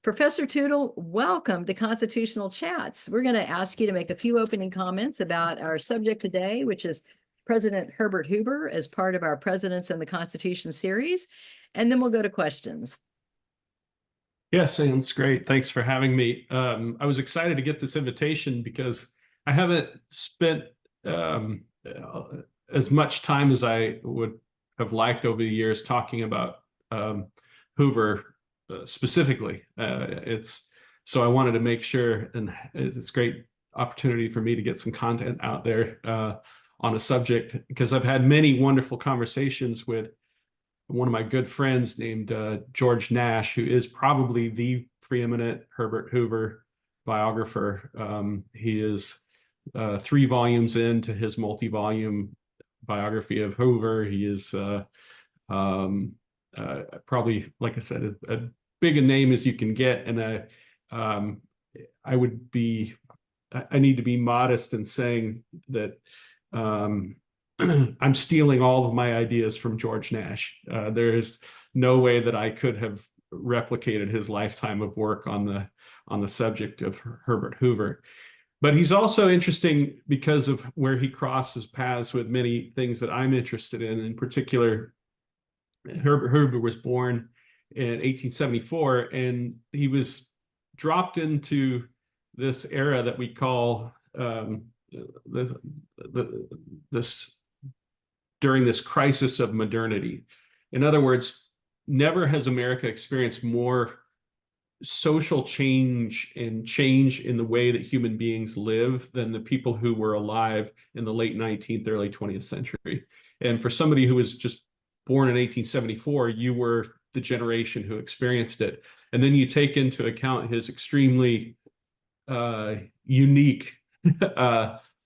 Professor Tootle, welcome to Constitutional Chats. We're going to ask you to make a few opening comments about our subject today, which is President Herbert Hoover as part of our Presidents and the Constitution series, and then we'll go to questions. Yeah, sounds great. Thanks for having me. I was excited to get this invitation because I haven't spent as much time as I would have liked over the years talking about Hoover specifically. So I wanted to make sure, and it's a great opportunity for me to get some content out there on a subject, because I've had many wonderful conversations with one of my good friends named George Nash, who is probably the preeminent Herbert Hoover biographer. He is 3 volumes into his multi-volume biography of Hoover. He is probably, like I said, a big a name as you can get. And I need to be modest in saying that I'm stealing all of my ideas from George Nash. There is no way that I could have replicated his lifetime of work on the subject of Herbert Hoover. But he's also interesting because of where he crosses paths with many things that I'm interested in. In particular, Herbert Hoover was born in 1874, and he was dropped into this era that we call this during this crisis of modernity. In other words, never has America experienced more social change and change in the way that human beings live than the people who were alive in the late 19th, early 20th century. And for somebody who was just born in 1874, you were the generation who experienced it. And then you take into account his extremely unique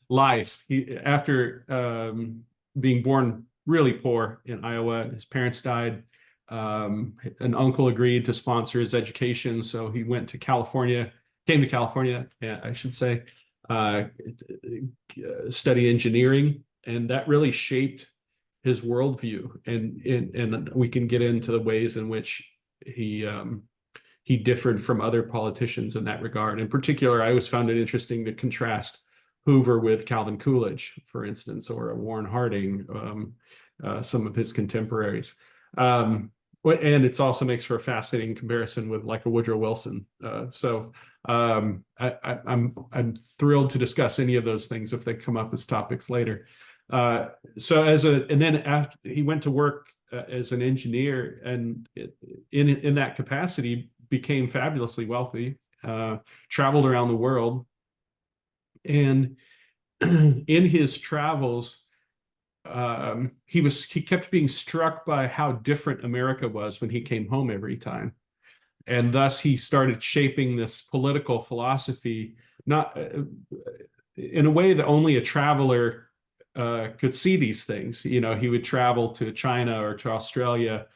life. After being born really poor in Iowa, his parents died. An uncle agreed to sponsor his education, so he came to California, I should say, study engineering, and that really shaped his worldview. And we can get into the ways in which he differed from other politicians in that regard. In particular, I always found it interesting to contrast Hoover with Calvin Coolidge, for instance, or Warren Harding, some of his contemporaries. And it also makes for a fascinating comparison with like a Woodrow Wilson. I'm thrilled to discuss any of those things if they come up as topics later. And then after he went to work as an engineer, and in that capacity became fabulously wealthy, traveled around the world. And in his travels, he kept being struck by how different America was when he came home every time. And thus he started shaping this political philosophy, not in a way that only a traveler could see these things. You know, he would travel to China or to Australia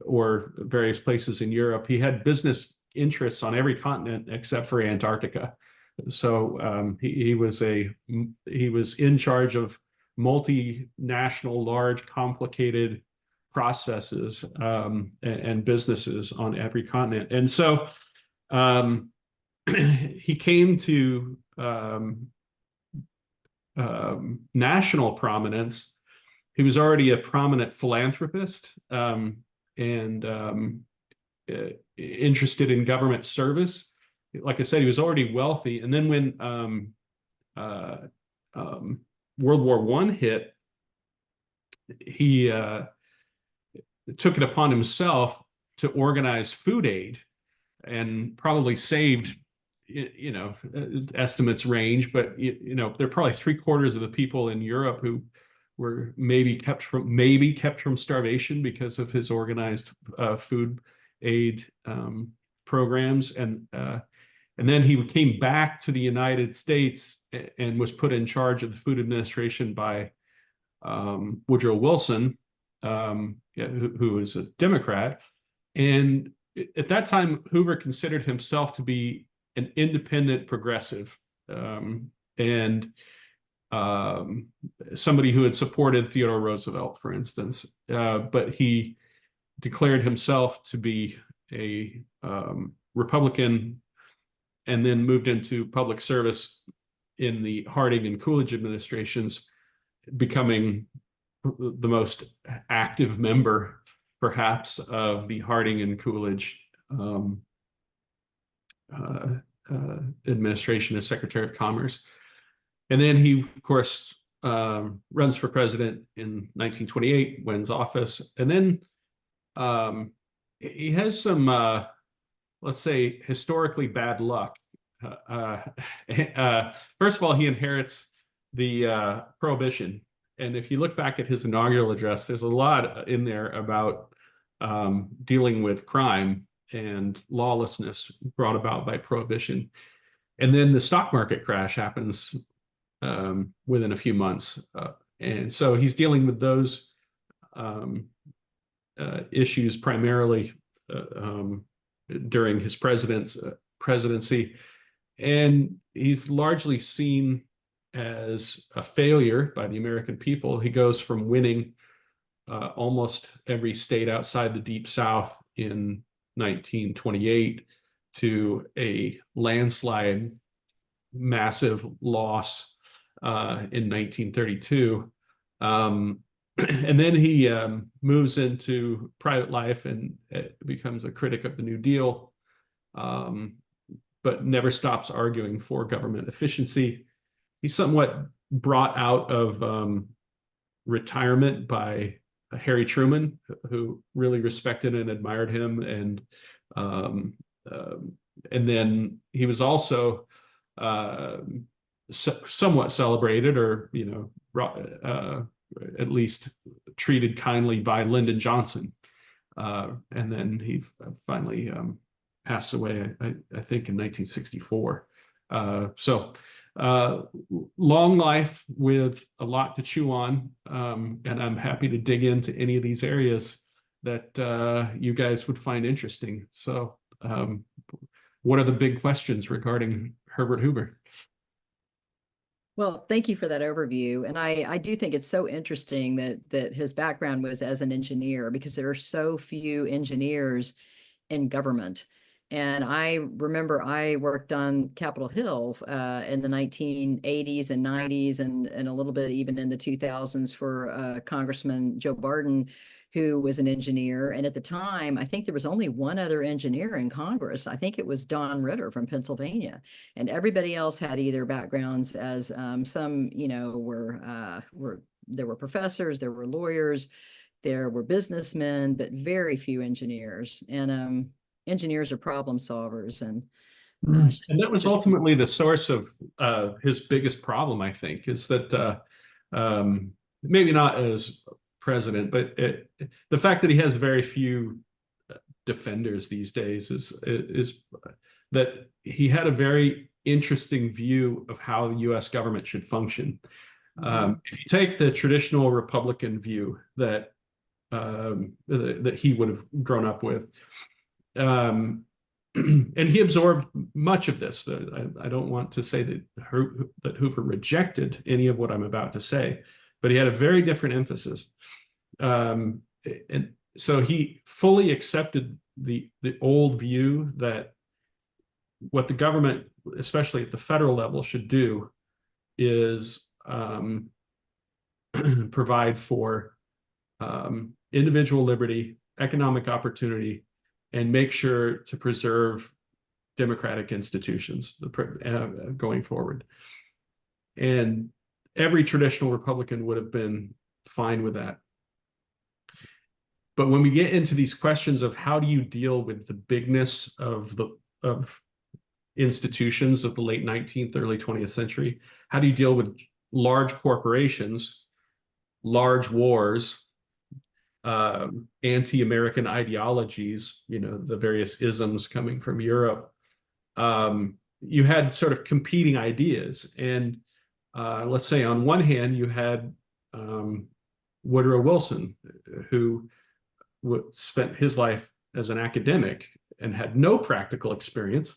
or various places in Europe. He had business interests on every continent except for Antarctica. So he was in charge of multinational, large, complicated processes and businesses on every continent. And so he came to national prominence. He was already a prominent philanthropist and interested in government service. Like I said, he was already wealthy. And then when World War I hit, he took it upon himself to organize food aid, and probably saved, estimates range, but there are probably 3/4 of the people in Europe who were maybe kept from starvation because of his organized food aid programs. And then he came back to the United States and was put in charge of the Food Administration by Woodrow Wilson, who was a Democrat. And at that time, Hoover considered himself to be an independent progressive and somebody who had supported Theodore Roosevelt, for instance. But he declared himself to be a Republican and then moved into public service in the Harding and Coolidge administrations, becoming the most active member, perhaps, of the Harding and Coolidge administration as Secretary of Commerce. And then he, of course, runs for president in 1928, wins office, and then he has some, let's say, historically bad luck. First of all, he inherits the Prohibition. And if you look back at his inaugural address, there's a lot in there about dealing with crime and lawlessness brought about by Prohibition. And then the stock market crash happens within a few months. And so he's dealing with those issues primarily during his presidency. And he's largely seen as a failure by the American people. He goes from winning almost every state outside the Deep South in 1928 to a landslide, massive loss in 1932. And then he moves into private life and becomes a critic of the New Deal, but never stops arguing for government efficiency. He's somewhat brought out of retirement by Harry Truman, who really respected and admired him, and then he was also somewhat celebrated, or at least treated kindly by Lyndon Johnson, and then he finally passed away, I think, in 1964. Long life with a lot to chew on, and I'm happy to dig into any of these areas that you guys would find interesting. So what are the big questions regarding Herbert Hoover? Well, thank you for that overview. And I do think it's so interesting that his background was as an engineer, because there are so few engineers in government. And I remember I worked on Capitol Hill in the 1980s and 90s and a little bit even in the 2000s for Congressman Joe Barton, who was an engineer. And at the time, I think there was only one other engineer in Congress. I think it was Don Ritter from Pennsylvania. And everybody else had either backgrounds as some, there were professors, there were lawyers, there were businessmen, but very few engineers. And engineers are problem solvers, and that was ultimately the source of his biggest problem, I think, is that maybe not as president, but the fact that he has very few defenders these days is that he had a very interesting view of how the U.S. government should function. If you take the traditional Republican view that he would have grown up with, and he absorbed much of this. I don't want to say that Hoover rejected any of what I'm about to say, but he had a very different emphasis. And so he fully accepted the old view that what the government, especially at the federal level, should do is provide for individual liberty, economic opportunity, and make sure to preserve democratic institutions going forward. And every traditional Republican would have been fine with that. But when we get into these questions of how do you deal with the bigness of institutions of the late 19th, early 20th century, how do you deal with large corporations, large wars, anti-American ideologies, the various isms coming from Europe, you had sort of competing ideas. And let's say on one hand, you had Woodrow Wilson, who spent his life as an academic and had no practical experience,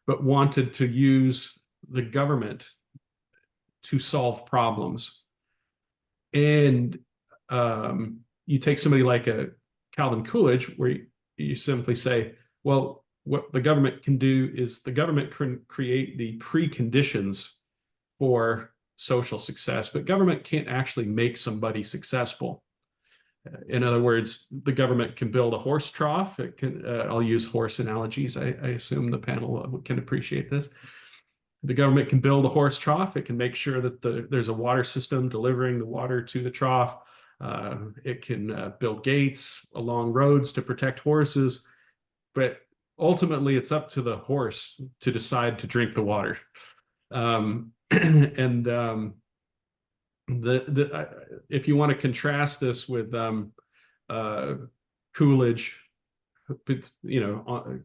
but wanted to use the government to solve problems. And you take somebody like a Calvin Coolidge, where you simply say, Well, what the government can do is the government can create the preconditions for social success, but government can't actually make somebody successful. In other words, the government can build a horse trough. It can, I'll use horse analogies. I assume the panel can appreciate this. The government can build a horse trough. It can make sure that there's a water system delivering the water to the trough. It can build gates along roads to protect horses. But ultimately, it's up to the horse to decide to drink the water. If you want to contrast this with Coolidge,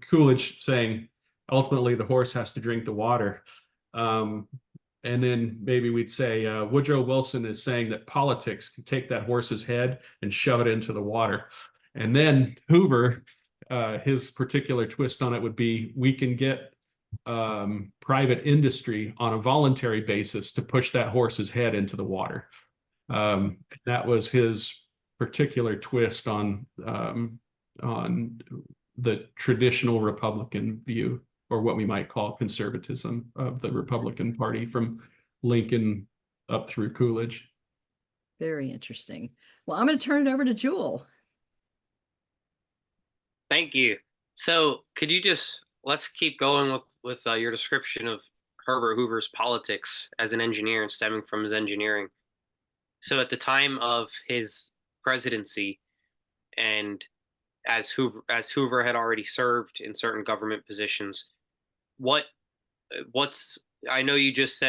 Coolidge saying ultimately the horse has to drink the water, and then maybe we'd say Woodrow Wilson is saying that politics can take that horse's head and shove it into the water, and then Hoover, his particular twist on it would be we can get private industry on a voluntary basis to push that horse's head into the water. That was his particular twist on the traditional Republican view, or what we might call conservatism of the Republican Party from Lincoln up through Coolidge. Very interesting. Well, I'm going to turn it over to Jewel. Thank you. So could you let's keep going with your description of Herbert Hoover's politics as an engineer and stemming from his engineering. So at the time of his presidency, and as Hoover had already served in certain government positions, I know you just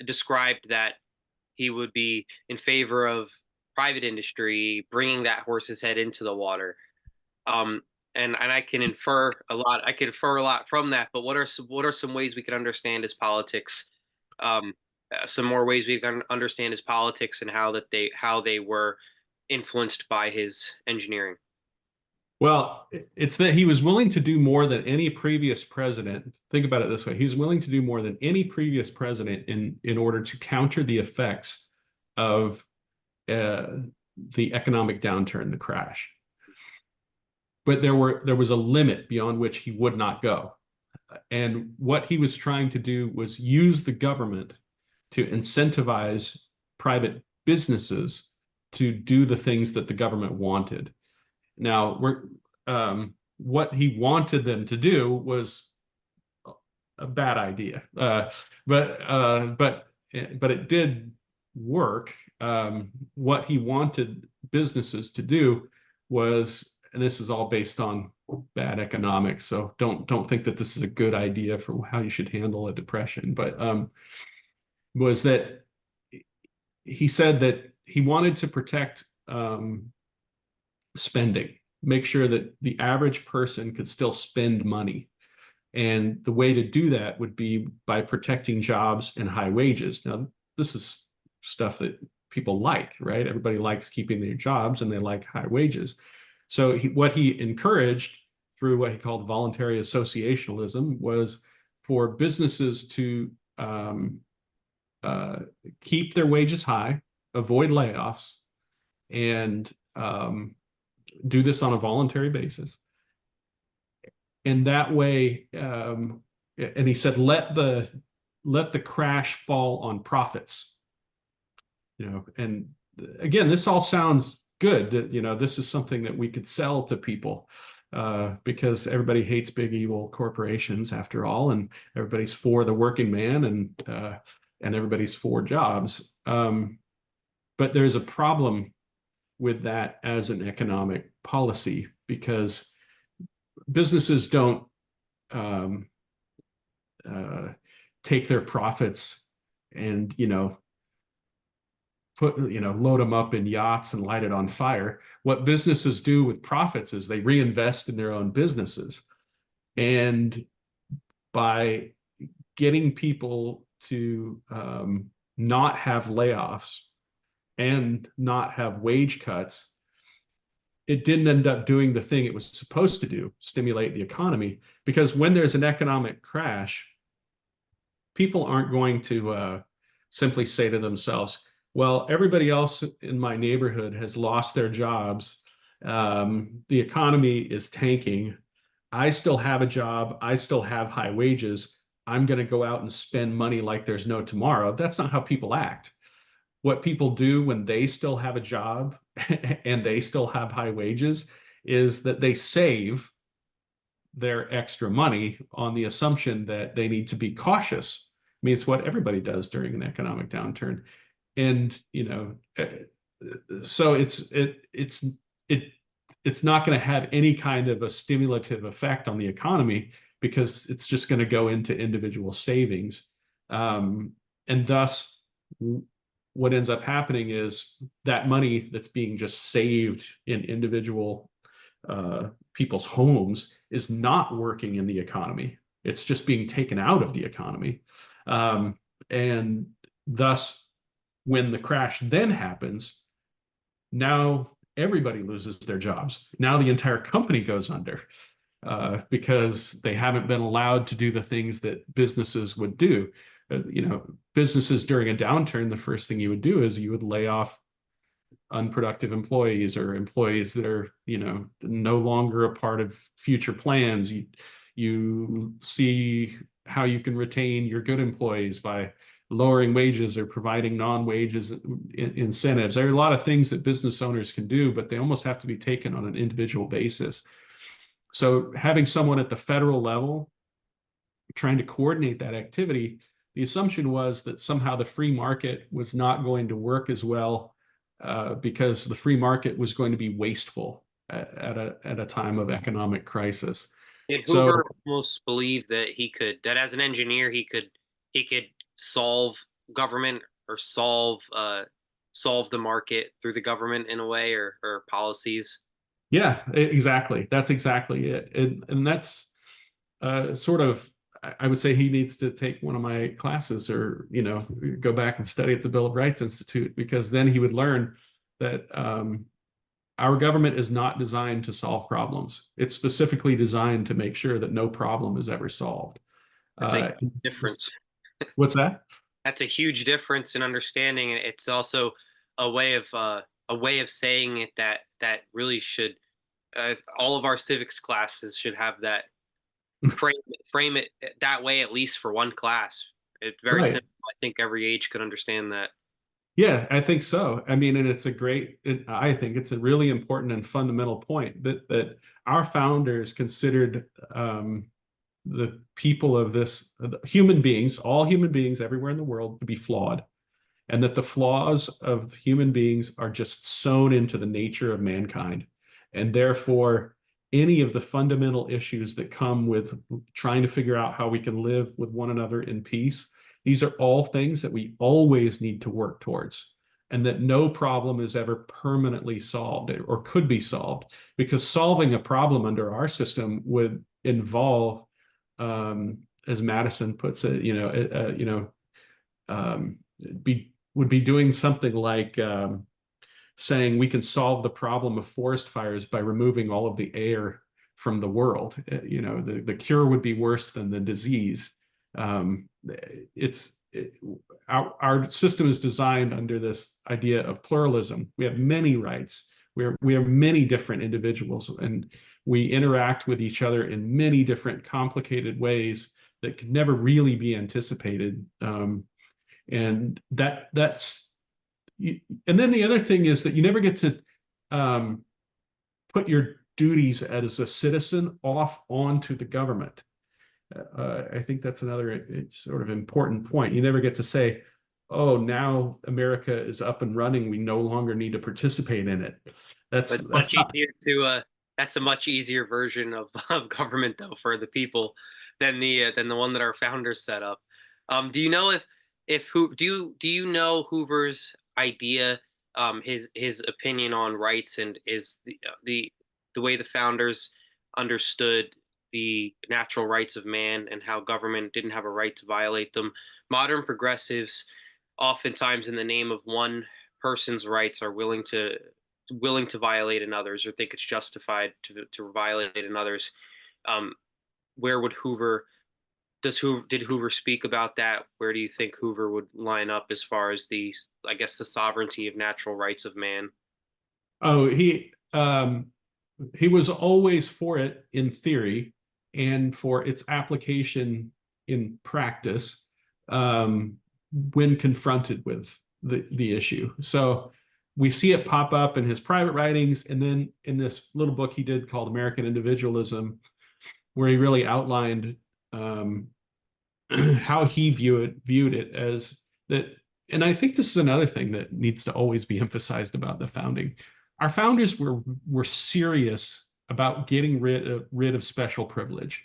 described that he would be in favor of private industry bringing that horse's head into the water. And I can infer a lot. I can infer a lot from that. But what are some ways we can understand his politics? Some more ways we can understand his politics and how they were influenced by his engineering. Well, it's that he was willing to do more than any previous president. Think about it this way: he's willing to do more than any previous president in order to counter the effects of the economic downturn, the crash. But there was a limit beyond which he would not go. And what he was trying to do was use the government to incentivize private businesses to do the things that the government wanted. Now, what he wanted them to do was a bad idea, but it did work. What he wanted businesses to do was, and this is all based on bad economics, so don't think that this is a good idea for how you should handle a depression, but was that he said that he wanted to protect spending, make sure that the average person could still spend money. And the way to do that would be by protecting jobs and high wages. Now, this is stuff that people like, right? Everybody likes keeping their jobs and they like high wages. So what he encouraged through what he called voluntary associationalism was for businesses to keep their wages high, avoid layoffs, and do this on a voluntary basis. And that way, and he said, let the crash fall on profits. And again, this all sounds good. That this is something that we could sell to people, because everybody hates big evil corporations after all, and everybody's for the working man, and everybody's for jobs. But there's a problem with that as an economic policy, because businesses don't take their profits and load them up in yachts and light it on fire. What businesses do with profits is they reinvest in their own businesses. And by getting people to not have layoffs and not have wage cuts, it didn't end up doing the thing it was supposed to do, stimulate the economy. Because when there's an economic crash, people aren't going to simply say to themselves, well, everybody else in my neighborhood has lost their jobs. The economy is tanking. I still have a job, I still have high wages, I'm going to go out and spend money like there's no tomorrow. That's not how people act. What people do when they still have a job and they still have high wages is that they save their extra money on the assumption that they need to be cautious. I mean, it's what everybody does during an economic downturn. And, so it's not going to have any kind of a stimulative effect on the economy because it's just going to go into individual savings. And thus, what ends up happening is that money that's being just saved in individual people's homes is not working in the economy. It's just being taken out of the economy. And thus, when the crash then happens, now everybody loses their jobs. Now the entire company goes under because they haven't been allowed to do the things that businesses would do. Businesses during a downturn, the first thing you would do is you would lay off unproductive employees or employees that are, no longer a part of future plans. You see how you can retain your good employees by lowering wages or providing non-wages incentives. There are a lot of things that business owners can do, but they almost have to be taken on an individual basis. So having someone at the federal level trying to coordinate that activity, the assumption was that somehow the free market was not going to work as well because the free market was going to be wasteful at a time of economic crisis. Did Hoover almost believe that that as an engineer, he could solve government or solve the market through the government in a way or policies? Yeah, exactly. That's exactly it. And that's sort of, I would say he needs to take one of my classes or, go back and study at the Bill of Rights Institute, because then he would learn that our government is not designed to solve problems. It's specifically designed to make sure that no problem is ever solved. That's a difference. What's that? That's a huge difference in understanding. It's also a way of saying it that really should all of our civics classes should have that frame it that way, at least for one class. It's very simple. I think every age could understand that. Yeah, I think so. I mean, and I think it's a really important and fundamental point that our founders considered the people of this, human beings, all human beings everywhere in the world, to be flawed, and that the flaws of human beings are just sewn into the nature of mankind. And therefore, any of the fundamental issues that come with trying to figure out how we can live with one another in peace, these are all things that we always need to work towards, and that no problem is ever permanently solved or could be solved, because solving a problem under our system would involve, as Madison puts it, would be doing something like saying we can solve the problem of forest fires by removing all of the air from the world. The cure would be worse than the disease. Our system is designed under this idea of pluralism. We have many rights. We are many different individuals, and we interact with each other in many different complicated ways that could never really be anticipated. And then the other thing is that you never get to put your duties as a citizen off onto the government. I think that's another sort of important point. You never get to say, oh, now America is up and running, we no longer need to participate in it. That's a much easier version of government, though, for the people than the one that our founders set up. Do you know do you know Hoover's idea, his opinion on rights, and is the way the founders understood the natural rights of man and how government didn't have a right to violate them? Modern progressives, oftentimes in the name of one person's rights, are willing to violate another's, or think it's justified to violate another's. Where would did Hoover speak about that? Where do you think Hoover would line up as far as the sovereignty of natural rights of man? Oh, he was always for it in theory. and for its application in practice when confronted with the issue. So we see it pop up in his private writings, and then in this little book he did called American Individualism, where he really outlined how he viewed it as that. And I think this is another thing that needs to always be emphasized about the founding. Our founders were serious about getting rid of special privilege,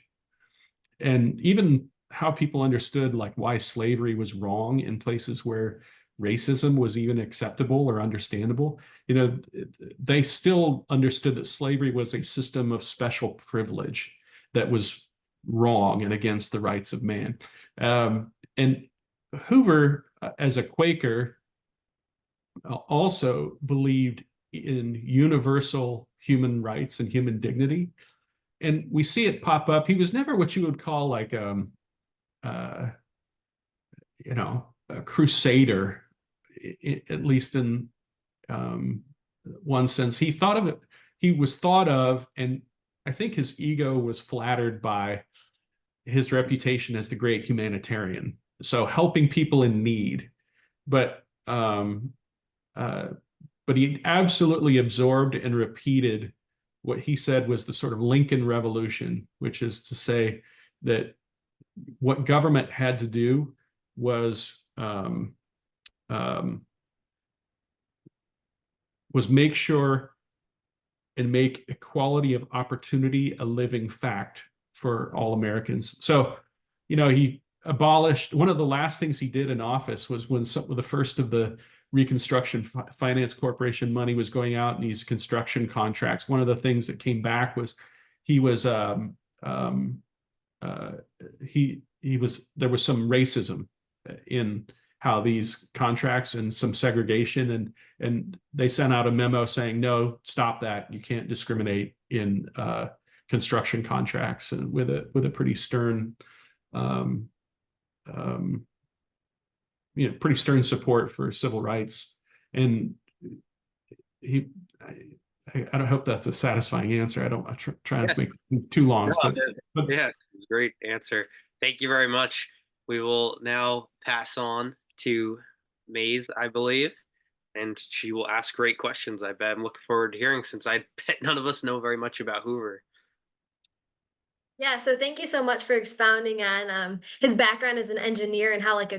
and even how people understood like why slavery was wrong in places where racism was even acceptable or understandable. You know, they still understood that slavery was a system of special privilege that was wrong and against the rights of man. And Hoover, as a Quaker, also believed in universal human rights and human dignity. And we see it pop up. He was never what you would call like a crusader, at least in one sense. He thought of it. He was thought of, and I think his ego was flattered by his reputation as the great humanitarian. So helping people in need, but he absolutely absorbed and repeated what he said was the sort of Lincoln Revolution, which is to say that what government had to do was make sure and make equality of opportunity a living fact for all Americans. So, you know, he abolished, one of the last things he did in office was when the first of the Reconstruction Finance Corporation money was going out in these construction contracts. One of the things that came back was there was some racism in how these contracts and some segregation, and they sent out a memo saying, no, stop that. You can't discriminate in construction contracts, and with a pretty stern pretty stern support for civil rights. And I don't hope that's a satisfying answer. I'm trying to make it too long. No, but yeah, it's a great answer. Thank you very much. We will now pass on to Maze, I believe, and she will ask great questions. I bet I'm looking forward to hearing, since I bet none of us know very much about Hoover. Yeah, so thank you so much for expounding on his background as an engineer and how like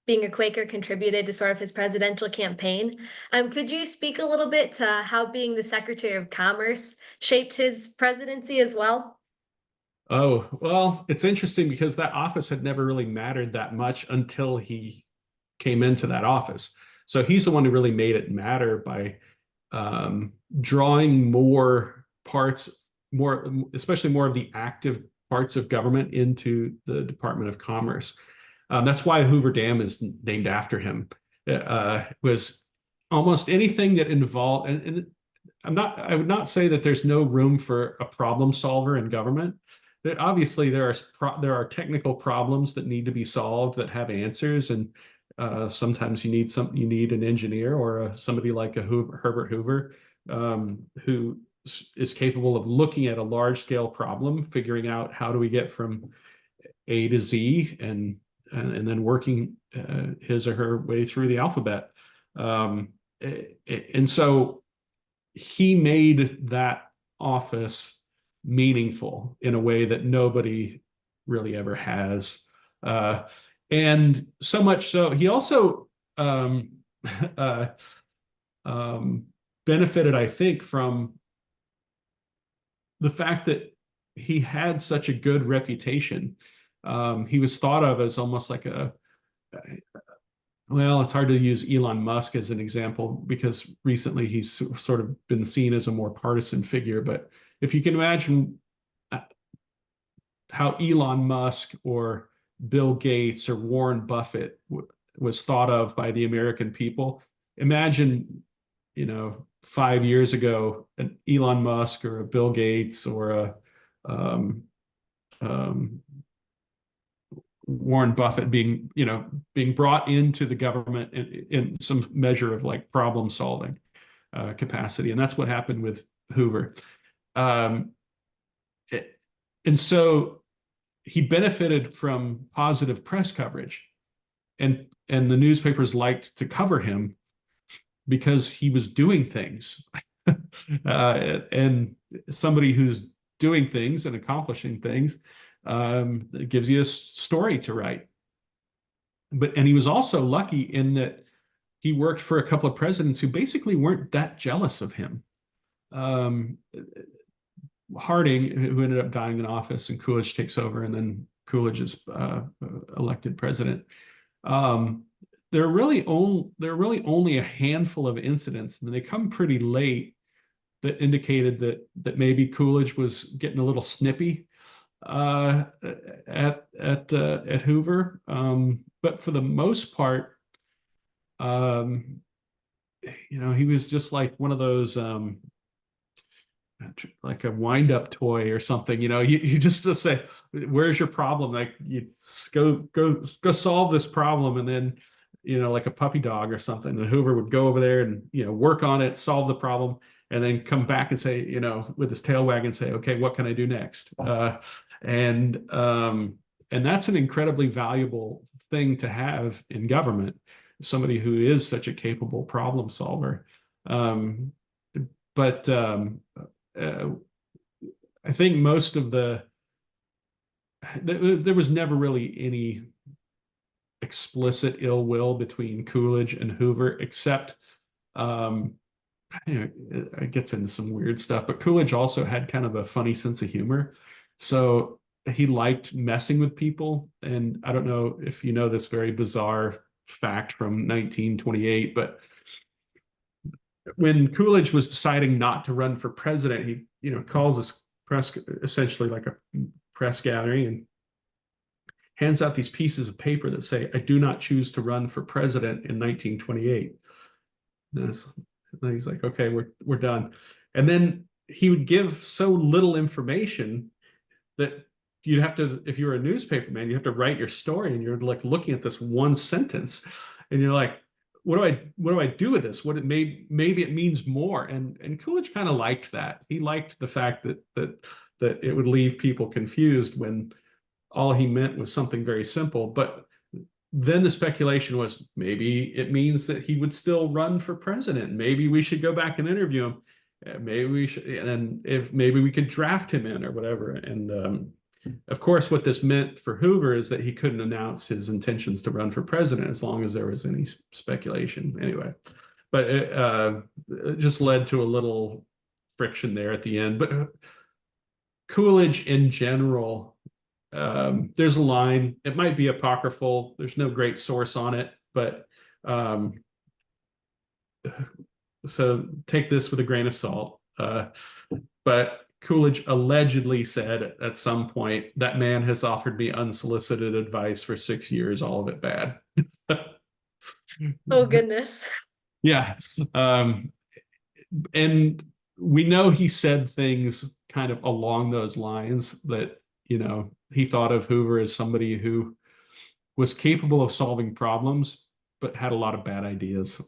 being a Quaker contributed to sort of his presidential campaign. Could you speak a little bit to how being the Secretary of Commerce shaped his presidency as well? Oh, well, it's interesting because that office had never really mattered that much until he came into that office. So he's the one who really made it matter by drawing especially more of the active parts of government into the Department of Commerce. That's why Hoover Dam is named after him. Was almost anything that involved, and I would not say that there's no room for a problem solver in government. Obviously, there are technical problems that need to be solved that have answers, and sometimes you need an engineer or somebody like Herbert Hoover, who is capable of looking at a large-scale problem, figuring out how do we get from A to Z, and then working his or her way through the alphabet. And so he made that office meaningful in a way that nobody really ever has. And so much so, he also benefited, I think, from the fact that he had such a good reputation. He was thought of as almost like well, it's hard to use Elon Musk as an example because recently he's sort of been seen as a more partisan figure. But if you can imagine how Elon Musk or Bill Gates or Warren Buffett was thought of by the American people, imagine, 5 years ago, an Elon Musk or a Bill Gates or a Warren Buffett being brought into the government in some measure of like problem solving capacity. And that's what happened with Hoover. And so he benefited from positive press coverage, and the newspapers liked to cover him because he was doing things. And somebody who's doing things and accomplishing things, it gives you a story to write. And he was also lucky in that he worked for a couple of presidents who basically weren't that jealous of him. Harding, who ended up dying in office, and Coolidge takes over, and then Coolidge is elected president. There are really only a handful of incidents, and they come pretty late, that indicated that maybe Coolidge was getting a little snippy at Hoover. But for the most part, he was just like one of those, like a wind-up toy or something. You just say, "Where's your problem?" Like, you go solve this problem, and then like a puppy dog or something. And Hoover would go over there and work on it, solve the problem, and then come back and say, with his tail wagging, say, "Okay, what can I do next?" And that's an incredibly valuable thing to have in government, somebody who is such a capable problem solver. But I think most of there was never really any explicit ill will between Coolidge and Hoover, except it gets into some weird stuff, but Coolidge also had kind of a funny sense of humor. So he liked messing with people. And I don't know if you know this very bizarre fact from 1928, but when Coolidge was deciding not to run for president, he calls this press, essentially like a press gathering, and hands out these pieces of paper that say, "I do not choose to run for president in 1928. And he's like, "Okay, we're done." And then he would give so little information that you'd have to, if you were a newspaper man, you have to write your story, and you're like looking at this one sentence, and you're like, what do I do with this? Maybe it means more. And Coolidge kind of liked that. He liked the fact that it would leave people confused when all he meant was something very simple. But then the speculation was, maybe it means that he would still run for president. Maybe we should go back and interview him. Maybe we should, and maybe we could draft him in or whatever. And of course, what this meant for Hoover is that he couldn't announce his intentions to run for president as long as there was any speculation. Anyway, but it just led to a little friction there at the end. But Coolidge in general, there's a line, it might be apocryphal, there's no great source on it, but so take this with a grain of salt. But Coolidge allegedly said at some point, "That man has offered me unsolicited advice for 6 years, all of it bad." Oh, goodness. Yeah. And we know he said things kind of along those lines, that, he thought of Hoover as somebody who was capable of solving problems, but had a lot of bad ideas.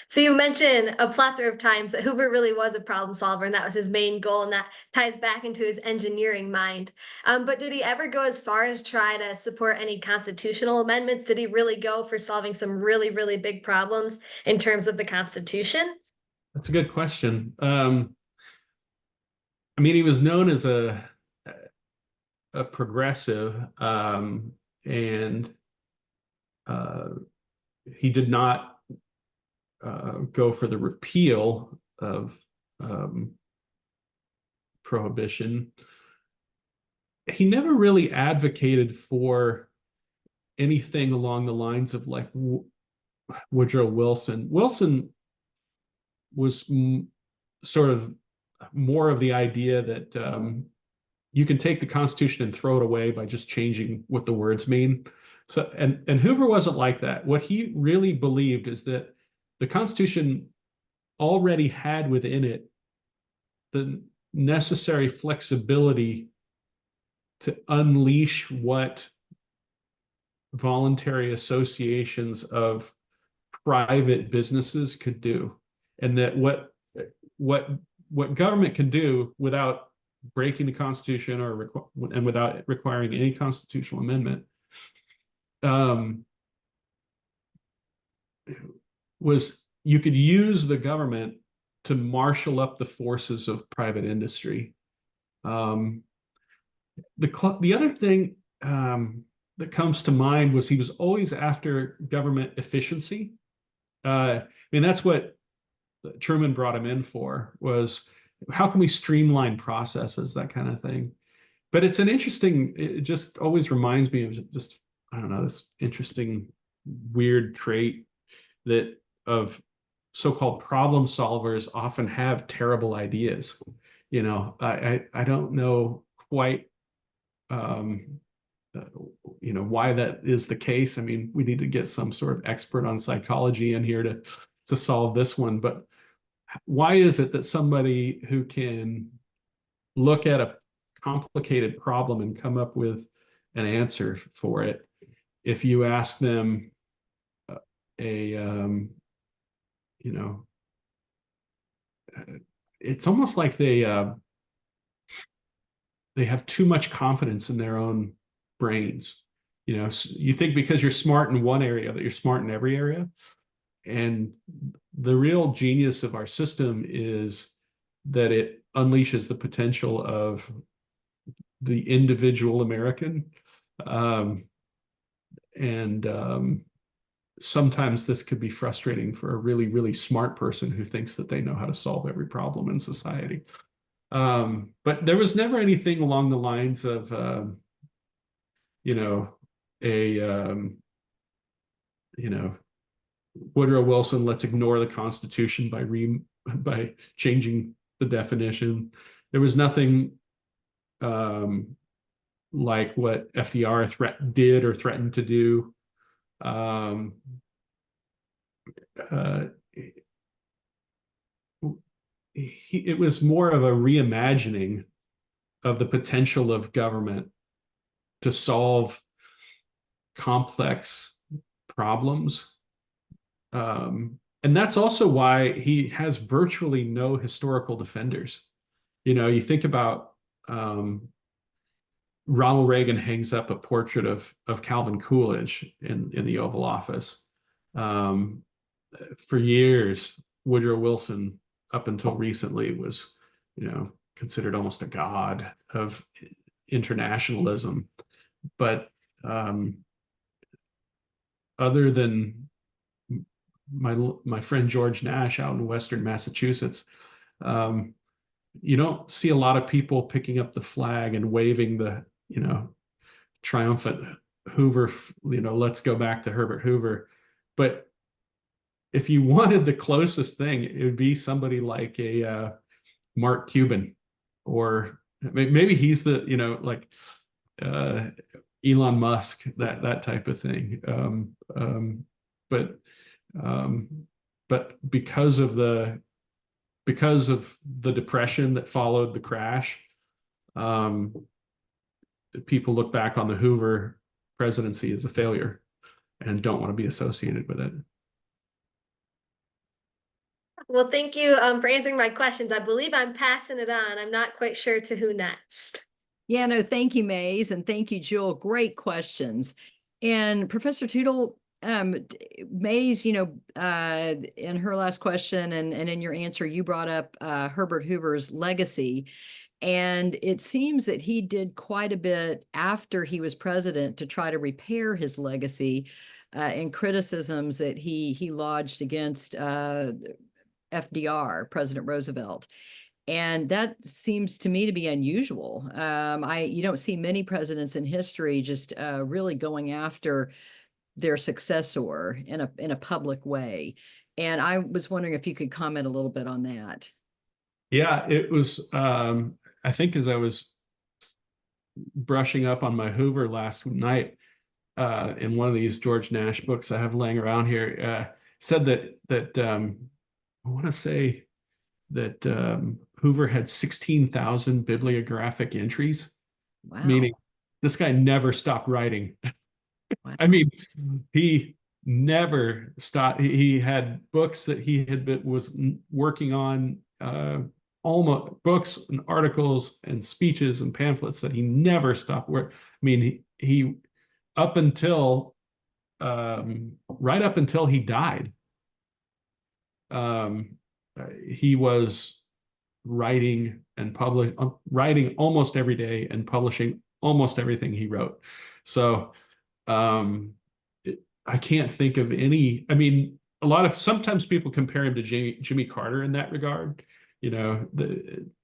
So you mentioned a plethora of times that Hoover really was a problem solver, and that was his main goal, and that ties back into his engineering mind. But did he ever go as far as try to support any constitutional amendments? Did he really go for solving some really, really big problems in terms of the Constitution? That's a good question. I mean, he was known as a progressive, and he did not go for the repeal of prohibition. He never really advocated for anything along the lines of like Woodrow Wilson. Wilson was sort of more of the idea that you can take the Constitution and throw it away by just changing what the words mean. So, and Hoover wasn't like that. What he really believed is that the Constitution already had within it the necessary flexibility to unleash what voluntary associations of private businesses could do, and that what government can do without breaking the Constitution and without requiring any constitutional amendment, was you could use the government to marshal up the forces of private industry. The other thing that comes to mind was he was always after government efficiency. I mean, that's what Truman brought him in for, was how can we streamline processes, that kind of thing. But it's an interesting, it just always reminds me of just, I don't know, this interesting, weird trait that of so-called problem solvers often have terrible ideas. You know, I don't know quite, you know, why that is the case. I mean, we need to get some sort of expert on psychology in here to solve this one. But why is it that somebody who can look at a complicated problem and come up with an answer for it, if you ask them you know, it's almost like they have too much confidence in their own brains. You know, you think because you're smart in one area that you're smart in every area. And the real genius of our system is that it unleashes the potential of the individual American. Sometimes this could be frustrating for a really, really smart person who thinks that they know how to solve every problem in society. But there was never anything along the lines of, you know, you know, Woodrow Wilson, let's ignore the Constitution by changing the definition. There was nothing like what FDR did or threatened to do. It was more of a reimagining of the potential of government to solve complex problems. And that's also why he has virtually no historical defenders. You know, you think about Ronald Reagan hangs up a portrait of Calvin Coolidge in the Oval Office. For years, Woodrow Wilson, up until recently, was, you know, considered almost a god of internationalism. But other than my friend George Nash out in Western Massachusetts, you don't see a lot of people picking up the flag and waving the, you know, triumphant Hoover, you know, let's go back to Herbert Hoover. But if you wanted the closest thing, it would be somebody like a Mark Cuban, or maybe he's the, you know, like Elon Musk, that type of thing. But because of the depression that followed the crash, people look back on the Hoover presidency as a failure and don't want to be associated with it. Well, thank you for answering my questions. I believe I'm passing it on. I'm not quite sure to who next. Yeah, no, thank you, Mays, and thank you, Jewel. Great questions. And Professor Tootle, Mays, you know, in her last question and in your answer, you brought up Herbert Hoover's legacy. And it seems that he did quite a bit after he was president to try to repair his legacy and criticisms that he lodged against FDR, President Roosevelt. And that seems to me to be unusual. You don't see many presidents in history just really going after their successor in a public way. And I was wondering if you could comment a little bit on that. Yeah, it was, I think as I was brushing up on my Hoover last night, in one of these George Nash books I have laying around here, said that I want to say that Hoover had 16,000 bibliographic entries, Wow. meaning this guy never stopped writing. Wow. I mean, he never stopped. He had books that he was working on almost books and articles and speeches and pamphlets that he never stopped work. I mean, he up until right up until he died, he was writing almost every day and publishing almost everything he wrote. So I can't think of any. I mean, sometimes people compare him to Jimmy Carter in that regard,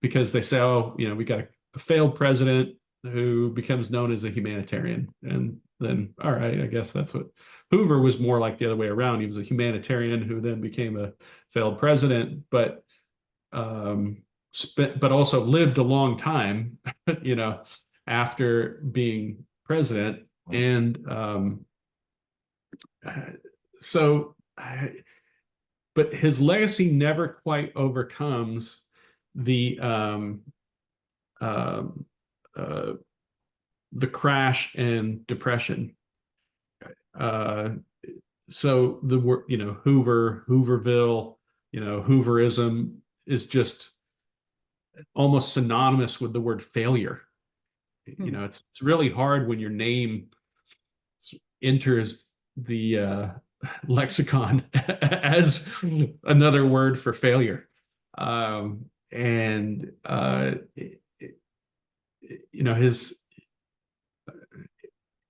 because they say, oh, we got a failed president who becomes known as a humanitarian. And then, all right, I guess that's what Hoover was more like the other way around. He was a humanitarian who then became a failed president, but also lived a long time, after being president. And but his legacy never quite overcomes the crash and depression. So the word, Hoover, Hooverville, Hooverism is just almost synonymous with the word failure. It's really hard when your name enters the lexicon as another word for failure.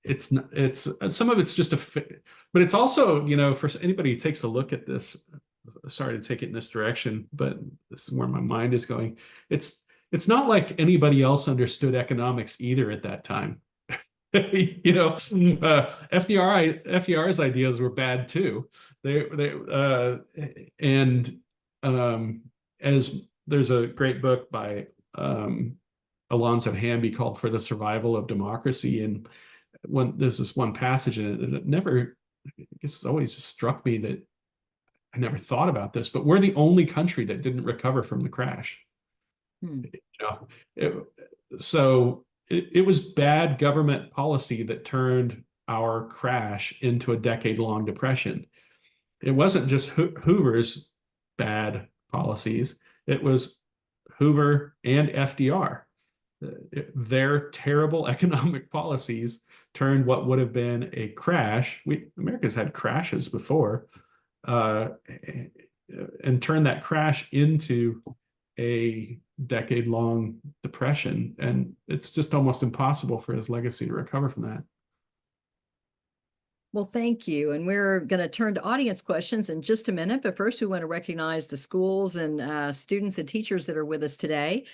It's some of it's just but it's also, for anybody who takes a look at this, sorry to take it in this direction, but this is where my mind is going. It's not like anybody else understood economics either at that time. FDR's ideas were bad too. As there's a great book by Alonzo Hamby called "For the Survival of Democracy," and there's this one passage in it that I guess it's always just struck me that I never thought about this, but we're the only country that didn't recover from the crash. So it was bad government policy that turned our crash into a decade-long depression. It wasn't just Hoover's bad policies. It was Hoover and FDR. Their terrible economic policies turned what would have been a crash. America's had crashes before, and turned that crash into a decade-long depression. And it's just almost impossible for his legacy to recover from that. Well, thank you. And we're going to turn to audience questions in just a minute. But first, we want to recognize the schools and students and teachers that are with us today.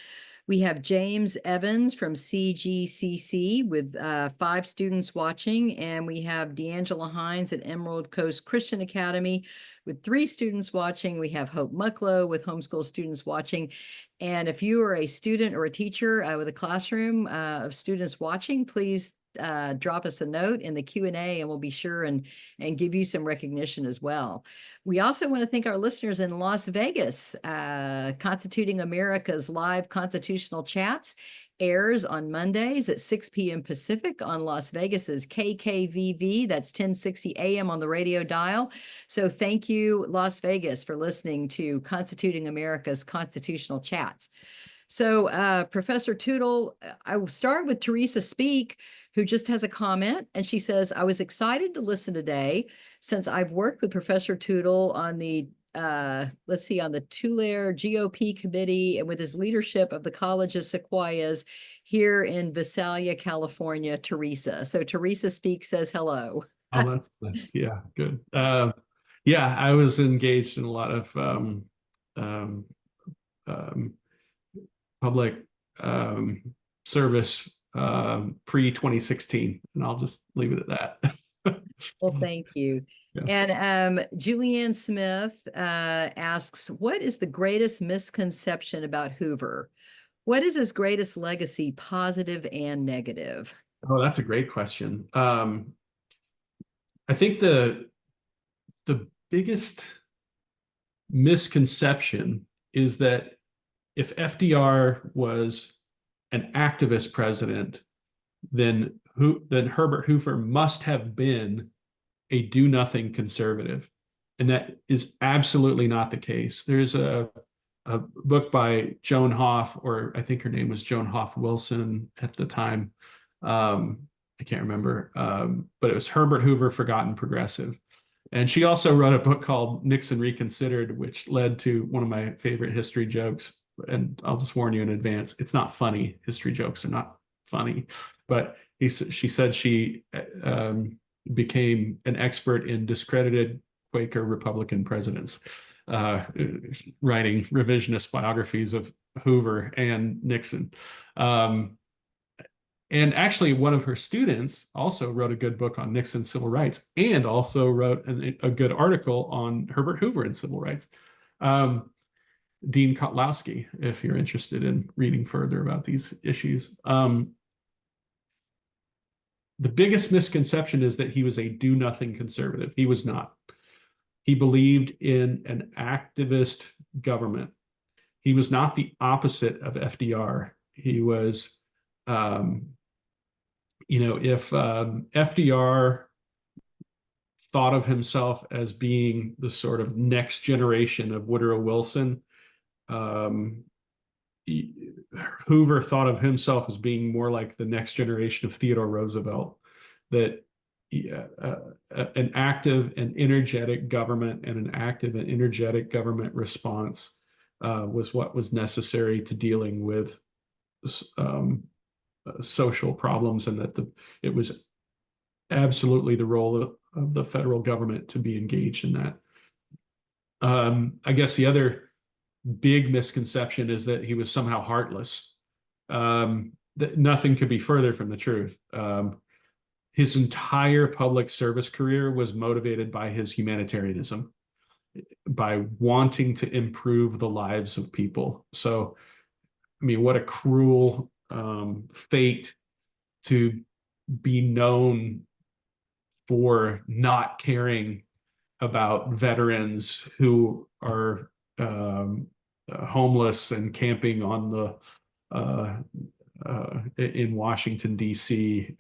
We have James Evans from CGCC with 5 students watching, and we have D'Angela Hines at Emerald Coast Christian Academy with 3 students watching. We have Hope Mucklow with homeschool students watching. And if you are a student or a teacher with a classroom of students watching, please drop us a note in the Q&A and we'll be sure and give you some recognition as well. We also want to thank our listeners in Las Vegas. Constituting America's live constitutional chats airs on Mondays at 6 p.m. Pacific on Las Vegas's KKVV. That's 1060 AM on the radio dial. So thank you, Las Vegas, for listening to Constituting America's constitutional chats. So Professor Tootle, I will start with Teresa Speak, who just has a comment, and she says, I was excited to listen today since I've worked with Professor Tootle on the, on the Tulare GOP committee and with his leadership of the College of Sequoias here in Visalia, California, Teresa. So Teresa Speak says hello. Oh, that's nice. Yeah, good. Yeah, I was engaged in a lot of public service pre-2016, and I'll just leave it at that. Well, thank you. Yeah. And Julianne Smith asks, what is the greatest misconception about Hoover? What is his greatest legacy, positive and negative? Oh, that's a great question. I think the biggest misconception is that if FDR was an activist president, then Herbert Hoover must have been a do-nothing conservative. And that is absolutely not the case. There's a a book by Joan Hoff, or I think her name was Joan Hoff Wilson at the time. I can't remember, but it was Herbert Hoover, Forgotten Progressive. And she also wrote a book called Nixon Reconsidered, which led to one of my favorite history jokes. And I'll just warn you in advance, it's not funny. History jokes are not funny. But she said she became an expert in discredited Quaker Republican presidents, writing revisionist biographies of Hoover and Nixon. And actually, one of her students also wrote a good book on Nixon's civil rights, and also wrote a good article on Herbert Hoover and civil rights. Dean Kotlowski, if you're interested in reading further about these issues. The biggest misconception is that he was a do-nothing conservative. He was not. He believed in an activist government. He was not the opposite of FDR. He was, if FDR thought of himself as being the sort of next generation of Woodrow Wilson, Hoover thought of himself as being more like the next generation of Theodore Roosevelt, that an active and energetic government and an active and energetic government response was what was necessary to dealing with social problems, and that it was absolutely the role of the federal government to be engaged in that. I guess the other big misconception is that he was somehow heartless. That nothing could be further from the truth. His entire public service career was motivated by his humanitarianism, by wanting to improve the lives of people. So, I mean, what a cruel fate to be known for not caring about veterans who are homeless and camping on in Washington, D.C.,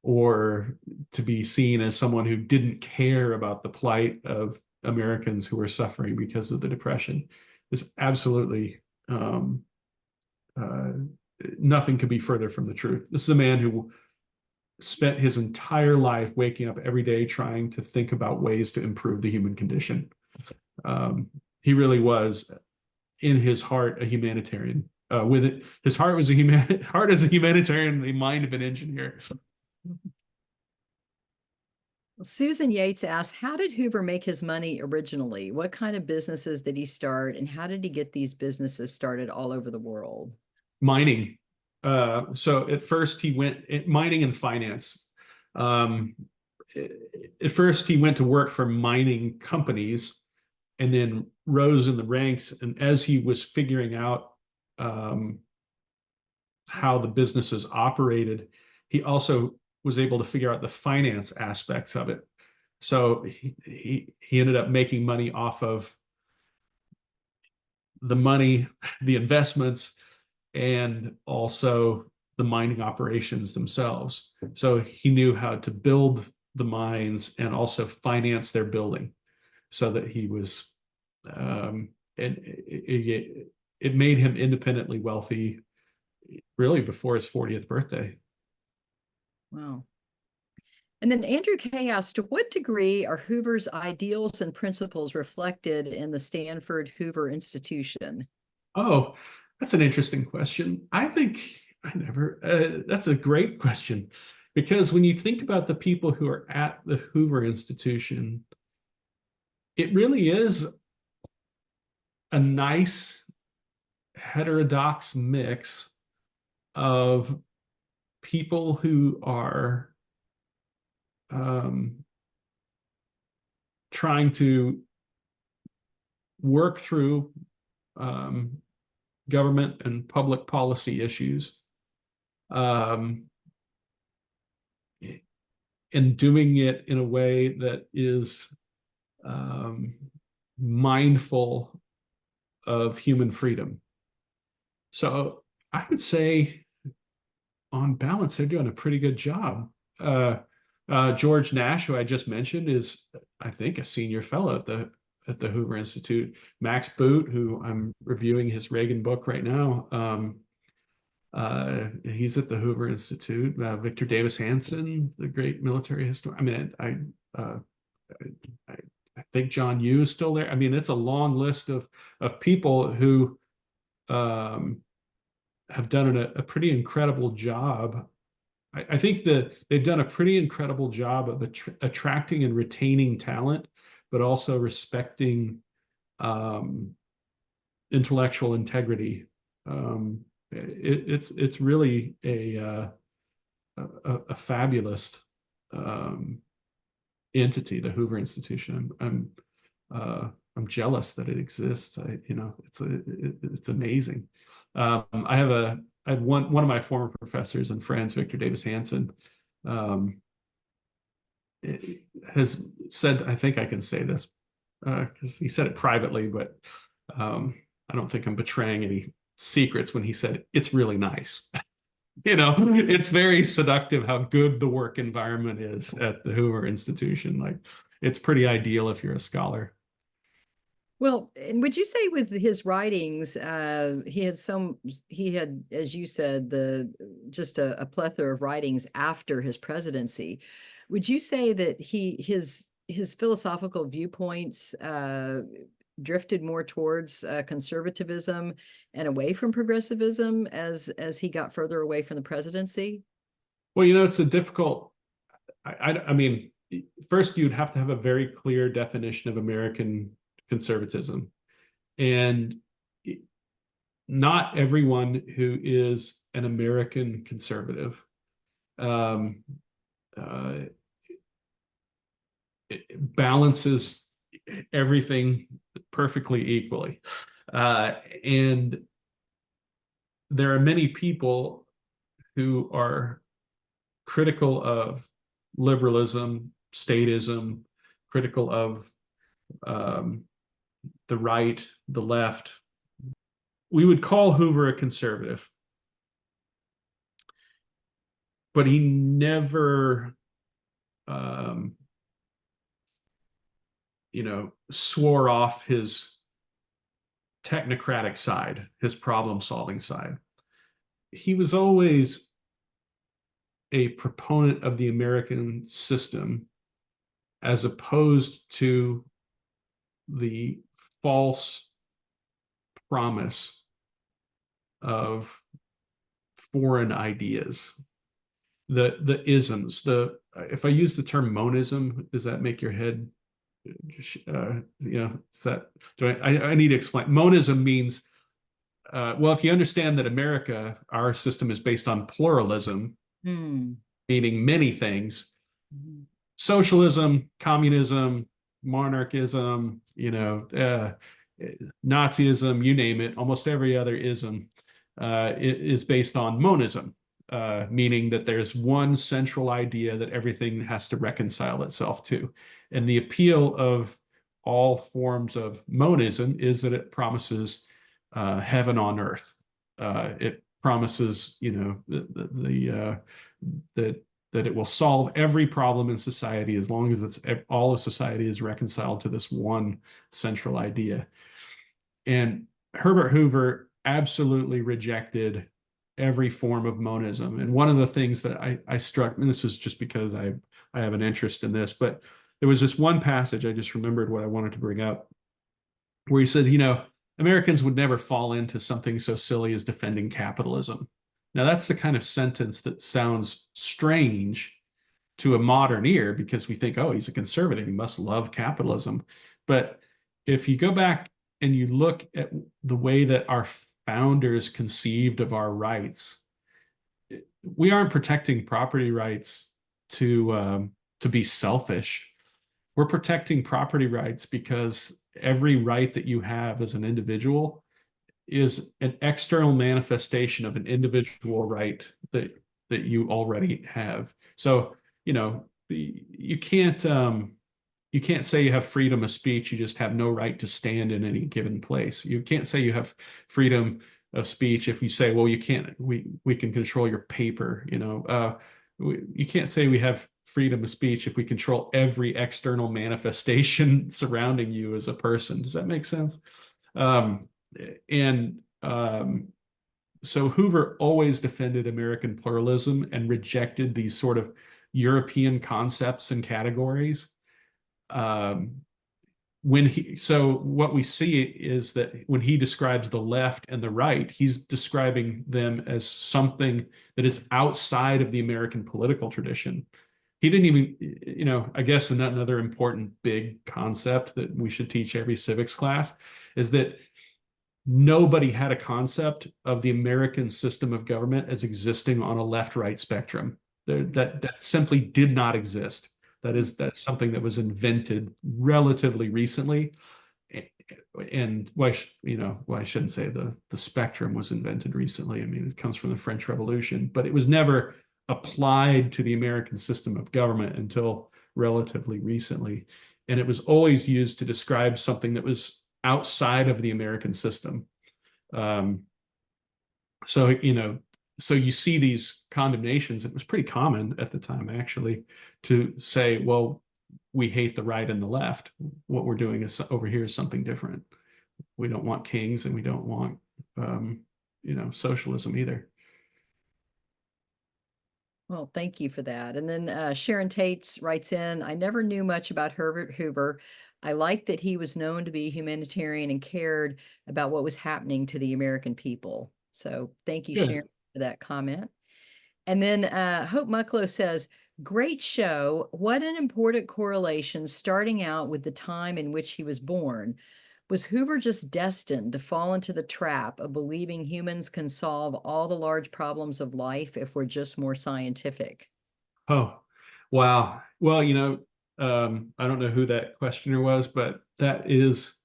or to be seen as someone who didn't care about the plight of Americans who were suffering because of the Depression. Is absolutely nothing could be further from the truth. This is a man who spent his entire life waking up every day trying to think about ways to improve the human condition. He really was, in his heart, a humanitarian. With it, his heart was heart as a humanitarian, the mind of an engineer. Susan Yates asked, how did Hoover make his money originally? What kind of businesses did he start, and how did he get these businesses started all over the world? Mining. So at first he went mining and finance. At first he went to work for mining companies and then rose in the ranks. And as he was figuring out how the businesses operated, he also was able to figure out the finance aspects of it. So he ended up making money off of the money, the investments, and also the mining operations themselves. So he knew how to build the mines and also finance their building, so that he was, and it made him independently wealthy really before his 40th birthday. Wow. And then Andrew K. asked, to what degree are Hoover's ideals and principles reflected in the Stanford Hoover Institution? Oh, that's an interesting question. I think that's a great question, because when you think about the people who are at the Hoover Institution, it really is a nice heterodox mix of people who are trying to work through government and public policy issues, and doing it in a way that is mindful of human freedom. So I would say, on balance, they're doing a pretty good job. George Nash, who I just mentioned, is, I think, a senior fellow at the at the Hoover Institute. Max Boot, who I'm reviewing his Reagan book right now, he's at the Hoover Institute. Victor Davis Hanson, the great military historian. I mean, I think John Yoo is still there. I mean, it's a long list of people who have done a pretty incredible job. I think that they've done a pretty incredible job of attracting and retaining talent, but also respecting intellectual integrity. It's really a fabulous entity, the Hoover Institution. I'm jealous that it exists. It's amazing. I had one of my former professors and friends, Victor Davis Hanson, has said, I think I can say this because he said it privately, but I don't think I'm betraying any secrets when he said it's really nice. It's very seductive how good the work environment is at the Hoover Institution. Like, it's pretty ideal if you're a scholar. Well, and would you say with his writings, he had, as you said, just a plethora of writings after his presidency. Would you say that his philosophical viewpoints drifted more towards conservatism and away from progressivism as he got further away from the presidency? Well, it's a difficult. I mean, first you'd have to have a very clear definition of American conservatism, and not everyone who is an American conservative balances everything perfectly equally, and there are many people who are critical of liberalism, statism, critical of the right, the left. We would call Hoover a conservative, but he never, swore off his technocratic side, his problem-solving side. He was always a proponent of the American system as opposed to the false promise of foreign ideas, the isms. If I use the term monism, does that make your head I need to explain. Monism means well, if you understand that America, our system is based on pluralism, meaning many things, socialism, communism, monarchism, Nazism, you name it, almost every other ism is based on monism, meaning that there's one central idea that everything has to reconcile itself to. And the appeal of all forms of monism is that it promises heaven on earth. It promises, that it will solve every problem in society as long as all of society is reconciled to this one central idea. And Herbert Hoover absolutely rejected every form of monism. And one of the things that I struck, and this is just because I have an interest in this, but there was this one passage, I just remembered what I wanted to bring up, where he said, Americans would never fall into something so silly as defending capitalism. Now, that's the kind of sentence that sounds strange to a modern ear because we think, oh, he's a conservative, he must love capitalism. But if you go back and you look at the way that our founders conceived of our rights, we aren't protecting property rights to be selfish. We're protecting property rights because every right that you have as an individual is an external manifestation of an individual right that you already have. So, you can't say you have freedom of speech. You just have no right to stand in any given place. You can't say you have freedom of speech if you say, well, you can't, we can control your paper. you can't say we have freedom of speech if we control every external manifestation surrounding you as a person. Does that make sense? Um, and so Hoover always defended American pluralism and rejected these sort of European concepts and categories. So what we see is that when he describes the left and the right, he's describing them as something that is outside of the American political tradition. He didn't even, I guess another important big concept that we should teach every civics class is that nobody had a concept of the American system of government as existing on a left-right spectrum. That simply did not exist. That's something that was invented relatively recently. And I shouldn't say the spectrum was invented recently. I mean, it comes from the French Revolution, but it was never applied to the American system of government until relatively recently. And it was always used to describe something that was outside of the American system. So you see these condemnations. It was pretty common at the time, actually, to say, well, we hate the right and the left. What we're doing is over here is something different. We don't want kings, and we don't want, socialism either. Well, thank you for that. And then Sharon Tates writes in, I never knew much about Herbert Hoover. I liked that he was known to be humanitarian and cared about what was happening to the American people. So thank you, Good. Sharon, for that comment. And then Hope Mucklow says, great show. What an important correlation starting out with the time in which he was born. Was Hoover just destined to fall into the trap of believing humans can solve all the large problems of life if we're just more scientific? Oh, wow. Well, I don't know who that questioner was, but that is,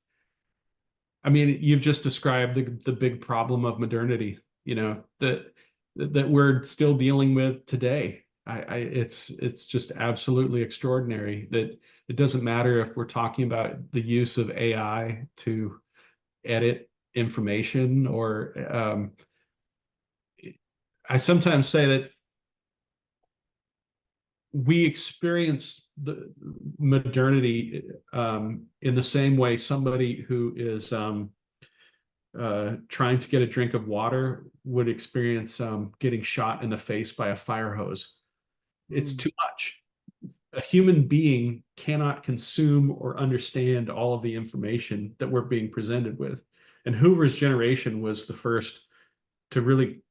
I mean, you've just described the big problem of modernity, that we're still dealing with today. It's just absolutely extraordinary that it doesn't matter if we're talking about the use of AI to edit information, or I sometimes say that we experience the modernity in the same way somebody who is trying to get a drink of water would experience getting shot in the face by a fire hose. It's too much. A human being cannot consume or understand all of the information that we're being presented with. And Hoover's generation was the first to really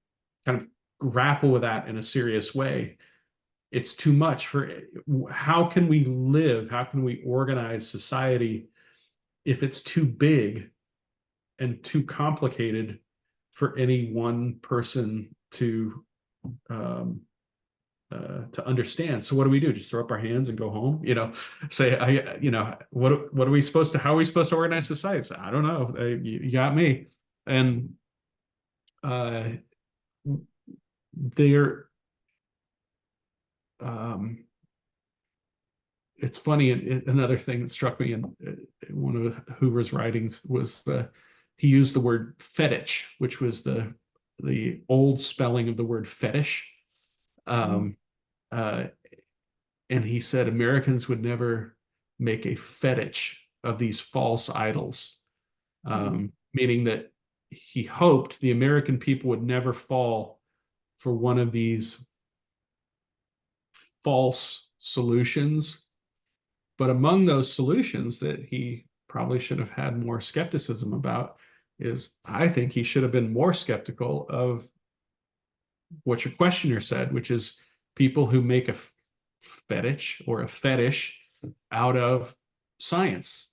kind of grapple with that in a serious way. It's too much how can we live? How can we organize society if it's too big and too complicated for any one person to understand? So what do we do? Just throw up our hands and go home? Say, what are we supposed to? How are we supposed to organize society? So, I don't know. You got me. And they're. It's funny. Another thing that struck me in one of Hoover's writings was he used the word fetish, which was the old spelling of the word fetish. And he said Americans would never make a fetish of these false idols, meaning that he hoped the American people would never fall for one of these false solutions. But among those solutions that he probably should have had more skepticism about is, I think he should have been more skeptical of what your questioner said, which is people who make a fetish or a fetish out of science.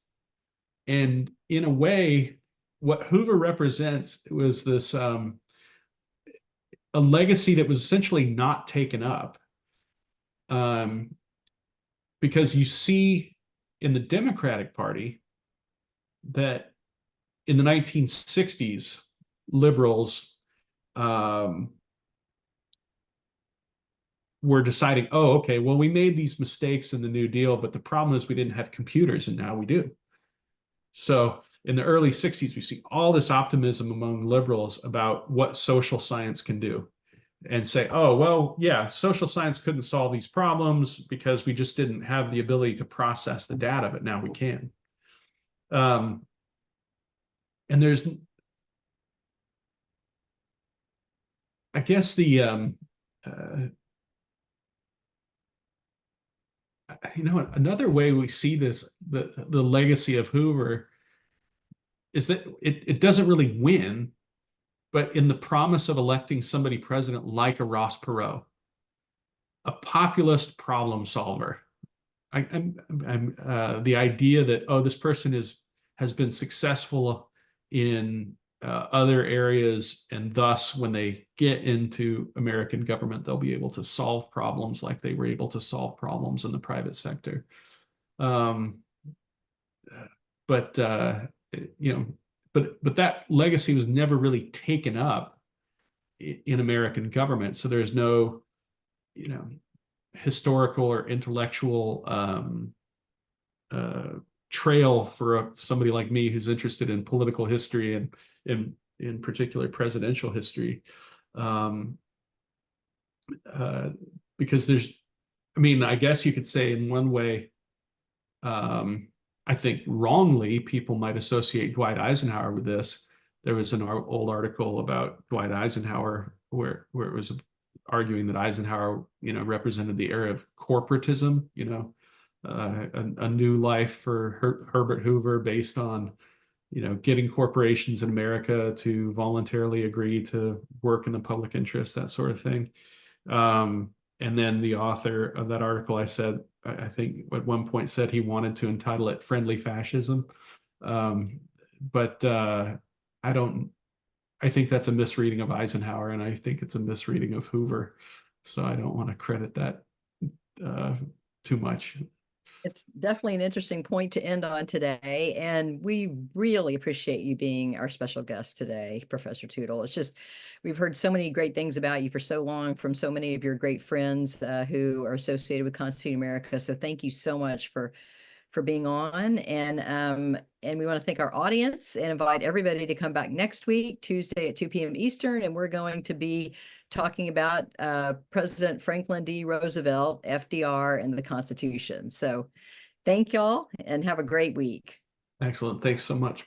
And in a way, what Hoover represents was this a legacy that was essentially not taken up. Because you see in the Democratic Party that in the 1960s, liberals were deciding, oh, okay, well, we made these mistakes in the New Deal, but the problem is we didn't have computers, and now we do. So in the early 60s, we see all this optimism among liberals about what social science can do. and say, oh, well, yeah, social science couldn't solve these problems because we just didn't have the ability to process the data, but now we can. And there's, I guess another way we see this, the legacy of Hoover is that it doesn't really win, but in the promise of electing somebody president like a Ross Perot, a populist problem solver. The idea that, oh, this person has been successful in other areas, and thus when they get into American government, they'll be able to solve problems like they were able to solve problems in the private sector. But that legacy was never really taken up in American government. So there's no, historical or intellectual trail for somebody like me who's interested in political history and in particular presidential history. Because I guess you could say in one way, I think wrongly, people might associate Dwight Eisenhower with this. There was an old article about Dwight Eisenhower where it was arguing that Eisenhower, represented the era of corporatism, a new life for Herbert Hoover based on, getting corporations in America to voluntarily agree to work in the public interest, that sort of thing. And then the author of that article, I think at one point said he wanted to entitle it Friendly Fascism. But I think that's a misreading of Eisenhower, and I think it's a misreading of Hoover. So I don't want to credit that too much. It's definitely an interesting point to end on today. And we really appreciate you being our special guest today, Professor Tootle. It's just, we've heard so many great things about you for so long from so many of your great friends who are associated with Constituting America. So thank you so much for being on. And we want to thank our audience and invite everybody to come back next week, Tuesday at 2 p.m. Eastern. And we're going to be talking about President Franklin D. Roosevelt, FDR, and the Constitution. So thank y'all and have a great week. Excellent. Thanks so much.